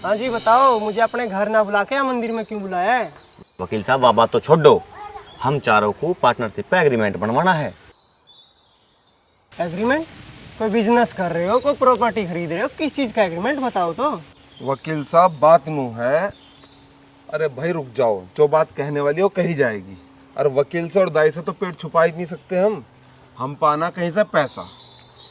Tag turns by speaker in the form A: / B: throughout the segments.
A: हाँ जी बताओ, मुझे अपने घर ना बुला के मंदिर में क्यों बुलाया है?
B: वकील साहब आप बात तो छोड़ दो, हम चारों को पार्टनरशिप पे एग्रीमेंट बनवाना है।
A: एग्रीमेंट? कोई बिजनेस कर रहे हो, कोई प्रॉपर्टी खरीद रहे हो, किस चीज का एग्रीमेंट बताओ तो।
C: वकील साहब बात नू है। अरे भाई रुक जाओ, जो बात कहने वाली है वो कही जाएगी। अरे वकील से और दाई से तो पेट छुपा ही नहीं सकते हम पाना कहीं से पैसा,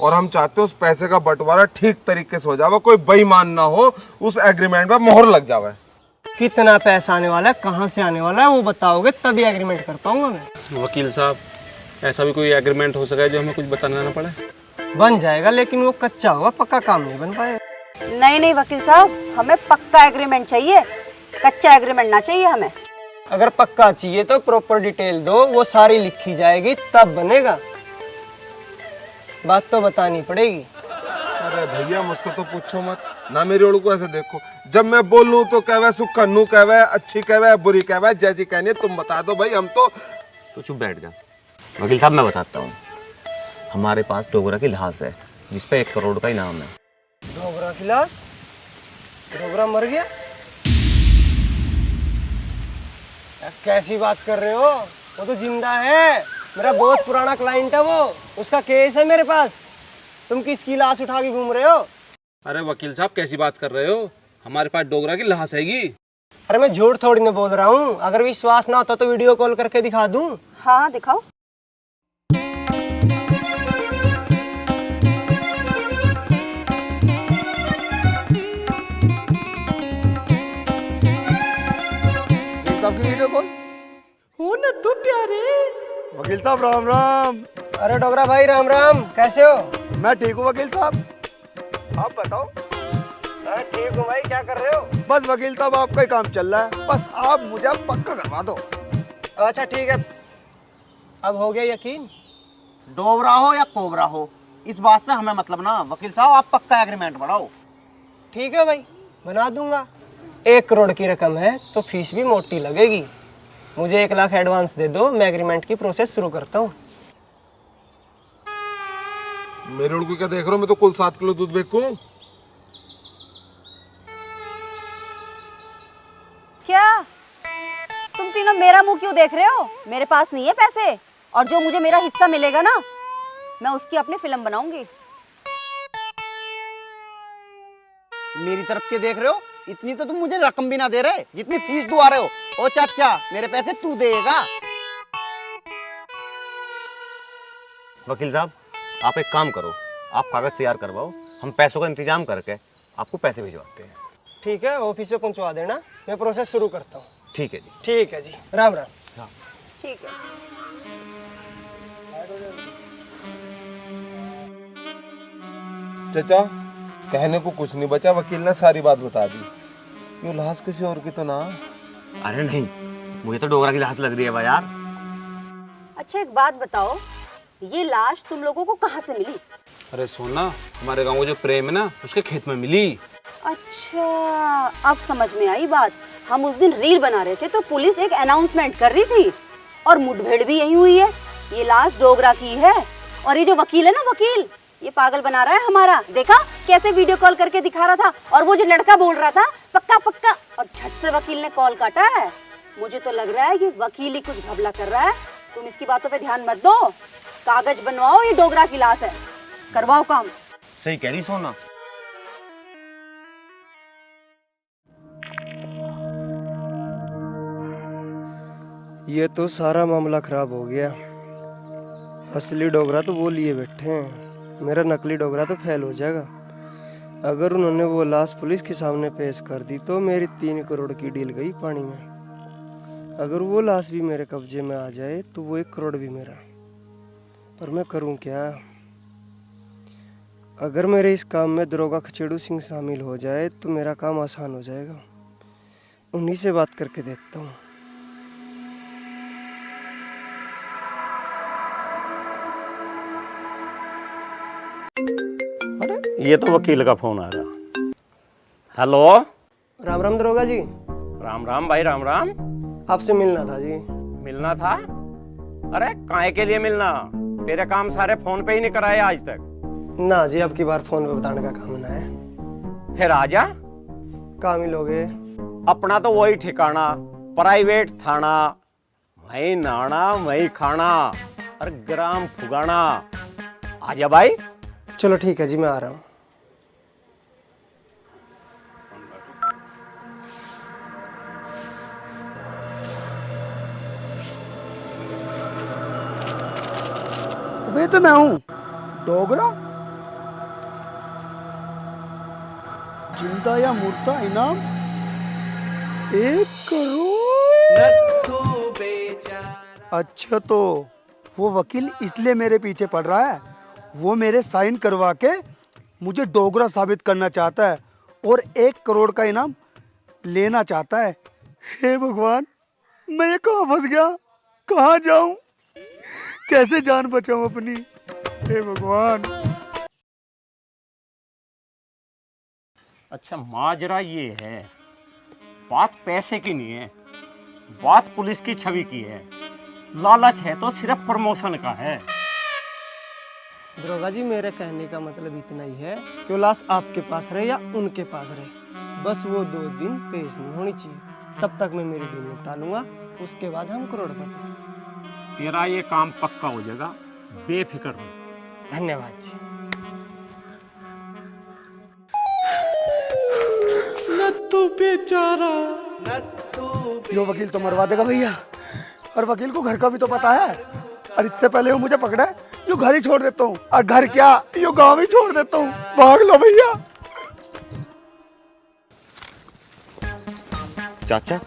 C: और हम चाहते हैं उस पैसे का बंटवारा ठीक तरीके से हो जाए, कोई बेईमान ना हो, उस एग्रीमेंट में मोहर लग जावे।
A: कितना पैसा आने वाला है, कहाँ से आने वाला है, वो बताओगे तभी एग्रीमेंट कर पाऊंगा मैं।
D: वकील साहब ऐसा भी कोई एग्रीमेंट हो सका है जो हमें कुछ बताना ना पड़े?
A: बन जाएगा, लेकिन वो कच्चा होगा, पक्का काम नहीं बन पाएगा।
E: नहीं नहीं वकील साहब, हमें पक्का एग्रीमेंट चाहिए, कच्चा एग्रीमेंट ना चाहिए हमें।
A: अगर पक्का चाहिए तो प्रॉपर डिटेल दो, वो सारी लिखी जाएगी तब बनेगा। बात तो बतानी पड़ेगी।
C: अरे भैया मुझसे तो पूछो मत ना, मेरी ओर को ऐसे देखो, जब मैं बोलूं तो कहवे सुखन्नू कहवे, अच्छी कहवे, बुरी कहवे, जैसी कहनी है तुम बता दो भाई, हम तो
B: चुप बैठ जा। वकील साहब मैं बताता हूँ, हमारे पास डोगरा की लाश है जिसपे 1 करोड़ का इनाम है।
A: डोगरा की लाश? डोगरा मर गया? कैसी बात कर रहे हो? वो तो जिंदा है, मेरा बहुत पुराना क्लाइंट है वो, उसका केस है मेरे पास। तुम किसकी लाश उठा के घूम रहे हो?
D: अरे वकील साहब कैसी बात कर रहे हो, हमारे पास डोगरा की लाश हैगी।
A: अरे मैं झूठ थोड़ी ना बोल रहा हूँ, अगर विश्वास ना होता तो वीडियो कॉल करके दिखा दूं।
E: हाँ दिखाओ।
C: वीडियो कॉल
A: हो ना तू प्यारे।
F: वकील साहब राम राम।
A: अरे डोगरा भाई राम राम, कैसे हो?
F: मैं ठीक हूँ वकील साहब।
A: आप बताओ। ठीक हूँ भाई, क्या कर रहे हो?
F: बस वकील साहब आपका ही काम चल रहा है, बस आप मुझे पक्का करवा दो।
A: अच्छा ठीक है, अब हो गया यकीन?
G: डोबरा हो या कोबरा हो, इस बात से हमें मतलब ना। वकील साहब आप पक्का एग्रीमेंट बनाओ।
A: ठीक है भाई, बना दूंगा। 1 करोड़ की रकम है तो फीस भी मोटी लगेगी। मुझे 1 लाख एडवांस दे दो, मैं एग्रीमेंट की प्रोसेस शुरू करता हूँ।
C: मेरे ओर को क्या देख रहे हो, मैं तो कुल 7 किलो दूध बेचूं।
E: क्या तुम तीनों मेरा मुंह क्यों देख रहे हो? मेरे पास नहीं है पैसे, और जो मुझे मेरा हिस्सा मिलेगा ना, मैं उसकी अपनी फिल्म बनाऊंगी।
G: मेरी तरफ के देख रहे हो, इतनी तो तुम मुझे रकम भी ना दे रहे जितनी फीस दुआ रहे हो। ओ चाचा, मेरे पैसे तू देगा।
B: वकील साहब आप एक काम करो, आप कागज तैयार करवाओ, हम पैसों का इंतजाम करके आपको पैसे भिजवाते हैं।
A: ठीक है, ऑफिस में पहुंचवा देना, मैं प्रोसेस शुरू करता हूँ।
B: ठीक है जी।
A: ठीक है जी, राम राम।
E: ठीक है।
C: चाचा कहने को कुछ नहीं बचा, वकील ने सारी बात बता दी। ये लाश किसी और की तो ना?
B: अरे नहीं, मुझे तो डोगरा की लाश लग रही है भाई यार।
E: अच्छा एक बात बताओ, ये लाश तुम लोगों को कहाँ से मिली?
D: अरे सोना, हमारे गाँव में जो प्रेम है ना, उसके खेत में मिली।
E: अच्छा अब समझ में आई बात। हम उस दिन रील बना रहे थे तो पुलिस एक अनाउंसमेंट कर रही थी, और मुठभेड़ भी यही हुई है। ये लाश डोगरा की है, और ये जो वकील है ना, वकील ये पागल बना रहा है हमारा। देखा कैसे वीडियो कॉल करके दिखा रहा था, और वो जो लड़का बोल रहा था पक्का पक्का, और झट से वकील ने कॉल काटा है। मुझे तो लग रहा है ये वकील ही कुछ घपला कर रहा है। तुम इसकी बातों पे ध्यान मत दो, कागज बनवाओ, ये डोगरा की लाश है, करवाओ काम।
B: सही कह रही सोना।
A: ये तो सारा मामला खराब हो गया। असली डोगरा तो वो लिए बैठे हैं, मेरा नकली डोगरा तो फेल हो जाएगा। अगर उन्होंने वो लाश पुलिस के सामने पेश कर दी तो मेरी 3 करोड़ की डील गई पानी में। अगर वो लाश भी मेरे कब्जे में आ जाए तो वो 1 करोड़ भी मेरा। पर मैं करूं क्या? अगर मेरे इस काम में दरोगा खचेड़ू सिंह शामिल हो जाए तो मेरा काम आसान हो जाएगा। उन्हीं से बात करके देखता हूँ।
H: ये तो वकील का फोन आ रहा। हेलो।
A: राम राम दरोगा जी।
H: राम राम भाई, राम राम।
A: आपसे मिलना था जी।
H: मिलना था? अरे काहे के लिए मिलना? तेरे काम सारे फोन पे ही नहीं कराए आज तक।
A: ना जी, अब की बार फोन पे बताने का काम ना है।
H: फिर आजा।
A: कहाँ मिलोगे?
H: अपना तो वही ठिकाना, प्राइवेट थाना। वही नाना वही खाना और ग्राम फुगाना। आजा भाई।
A: चलो ठीक है जी, मैं आ रहा हूँ।
F: अबे तो मैं हूँ डोगरा। जिंदा या मुर्दा इनाम 1 करोड़। अच्छा तो वो वकील इसलिए मेरे पीछे पड़ रहा है, वो मेरे साइन करवा के मुझे डोगरा साबित करना चाहता है और 1 करोड़ का इनाम लेना चाहता है। हे भगवान, मैं ये कहाँ फंस गया? कहाँ जाऊं? कैसे जान बचाऊं अपनी? हे भगवान।
H: अच्छा माजरा ये है, बात पैसे की नहीं है, बात पुलिस की छवि की है। लालच है तो सिर्फ प्रमोशन का है।
A: दरोगा जी, मेरे कहने का मतलब इतना ही है कि वो लाश आपके पास रहे या उनके पास रहे, बस वो 2 दिन पेश नहीं होनी चाहिए। तब तक मैं मेरी डील निपटा लूंगा, उसके बाद हम करोड़पति।
H: तेरा ये काम पक्का हो जाएगा, बेफिक्र हो।
A: धन्यवाद जी।
F: यो वकील तो मरवा देगा भैया, और वकील को घर का भी तो पता है। और इससे पहले वो मुझे पकड़ा, यो घर ही छोड़ देता हूँ। और घर क्या, यो गांव ही छोड़ देता हूँ। भाग लो भैया।
B: चाचा,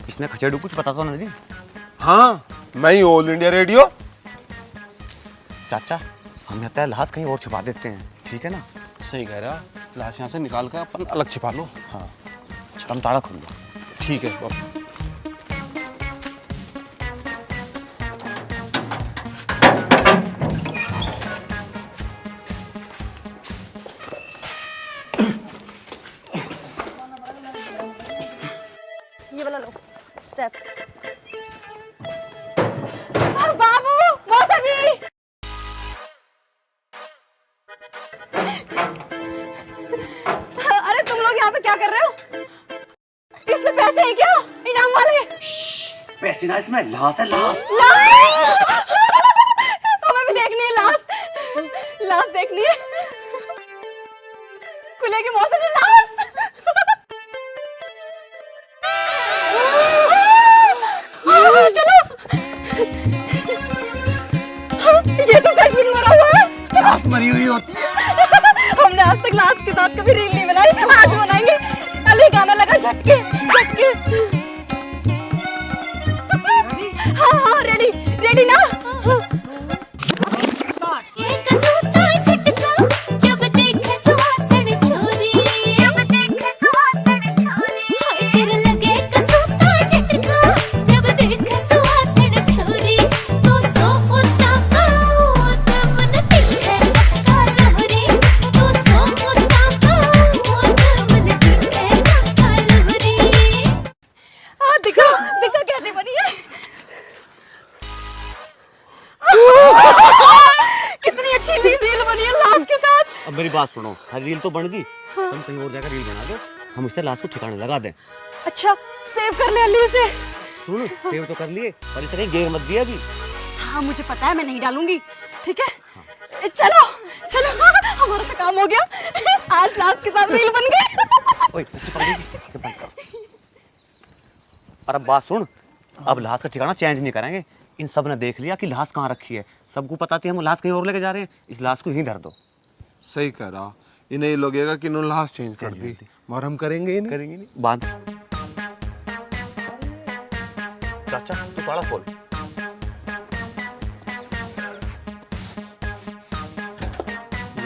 B: इसने खचेड़ू कुछ पता तो नहीं?
C: हाँ, मैं ही ऑल इंडिया रेडियो।
B: चाचा, हम यहाँ तय लाश कहीं और छुपा देते हैं, ठीक है ना?
D: सही कह रहा, लाश यहाँ से निकाल कर अपन अलग छिपा लो।
B: हाँ, हम ताला खोल लो।
C: ठीक है बाबू।
E: ये वाला लो स्टेप। बाबू, मौसा जी। अरे तुम लोग यहाँ पे क्या कर रहे हो? इसमें पैसे हैं क्या? इनाम वाले?
B: पैसे ना, इसमें लाश है, लाश।
E: हमें भी देखनी है लाश, लाश देखनी है। खुलेगी मौसा जी लाश। चलो। ये तो सच में मरा हुआ है।
G: लाश मरी हुई होती है।
E: हमने आज तक लाश के साथ कभी रील नहीं बनाई, आज बनाएंगे। अली गाना लगा झटके झटके। हाँ हाँ, रेडी रेडी ना? दिखा कैसे बनी है। कितनी अच्छी रील बनी है लाश के साथ।
B: अब मेरी बात सुनो, रील तो बन गई, तुम कहीं और जाकर रील बना दो, हम इससे लाश को ठिकाने लगा दें।
E: अच्छा, सेव कर ले अली से।
B: सुन, सेव तो कर लिए, पर इस तरह गेर मत दिया अभी।
E: हाँ मुझे पता है, मैं नहीं डालूंगी, ठीक है? चलो चलो, हमारा तो काम हो गया। आज लाश के साथ रील बन गई।
B: ओए, इससे बंद कर। और अब बात सुन, अब लाश का ठिकाना चेंज नहीं करेंगे। इन सब ने देख लिया कि लाश कहाँ रखी है, सबको पता थी हम लाश कहीं और लेके जा रहे हैं, इस लाश को यहीं धर दो।
C: सही कह रहा, इन्हें ये लगेगा कि इन्होंने लाश चेंज कर दी, और हम करेंगे ही नहीं।
B: करेंगे नहीं, बांध। चाचा, तू ताला खोल।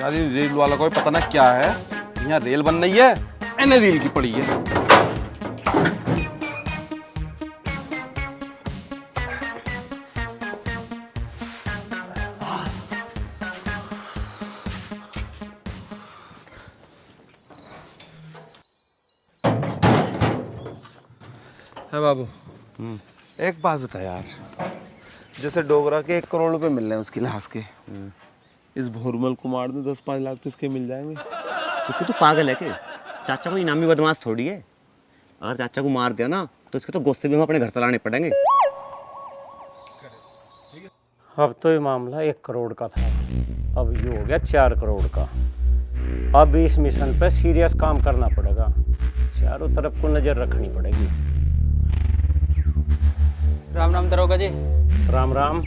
C: यार ये रेल वाला कोई पता ना क्या है, यहाँ रेल बन रही है, इन्हें रेल की पड़ी है। है बाबू, एक बात बता यार, जैसे डोगरा के 1 करोड़ रुपए मिल रहे हैं उसकी लाश के, इस भोरमल को मार दे 10-5 लाख तो इसके मिल जाएंगे।
B: तू पागल है क्या? चाचा को इनामी बदमाश थोड़ी है। अगर चाचा को मार दिया ना तो इसके तो गुस्से भी हम अपने घर तलाने पड़ेंगे।
H: अब तो ये मामला 1 करोड़ का था, अब ये हो गया 4 करोड़ का। अब इस मिशन पे सीरियस काम करना पड़ेगा, चारों तरफ को नजर रखनी पड़ेगी।
I: राम राम दरोगा जी।
H: राम राम।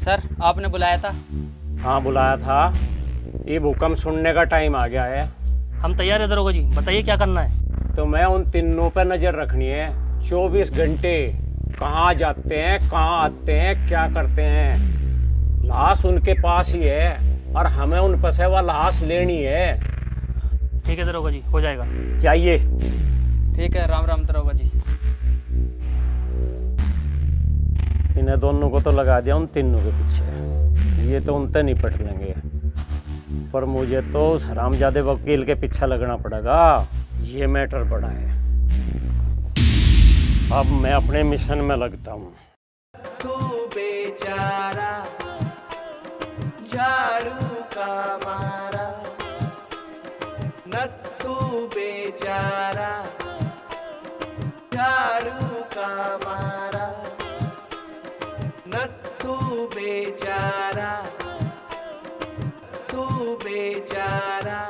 I: सर आपने बुलाया था?
H: हाँ बुलाया था, ये भूकंप सुनने का टाइम आ गया है।
I: हम तैयार है दरोगा जी, बताइए क्या करना है।
H: तो मैं उन तीनों पर नजर रखनी है 24 घंटे, कहाँ जाते हैं, कहाँ आते हैं, क्या करते हैं। लाश उनके पास ही है और हमें उन पर से वह लाश लेनी है।
I: ठीक है दरोगा जी, हो जाएगा।
H: चाहिए।
I: ठीक है, राम राम दरोगा जी।
H: इन्हें दोनों को तो लगा दिया उन तीनों के पीछे, ये तो उनसे निपट लेंगे, पर मुझे तो उस हरामजादे वकील के पीछे लगना पड़ेगा, ये मैटर बड़ा है। अब मैं अपने मिशन में लगता हूँ।
J: तू बेचारा झाड़ू का मारा, नत्थू बेचारा झाड़ू का मारा, नत्थू बेचारा, तू बेचारा।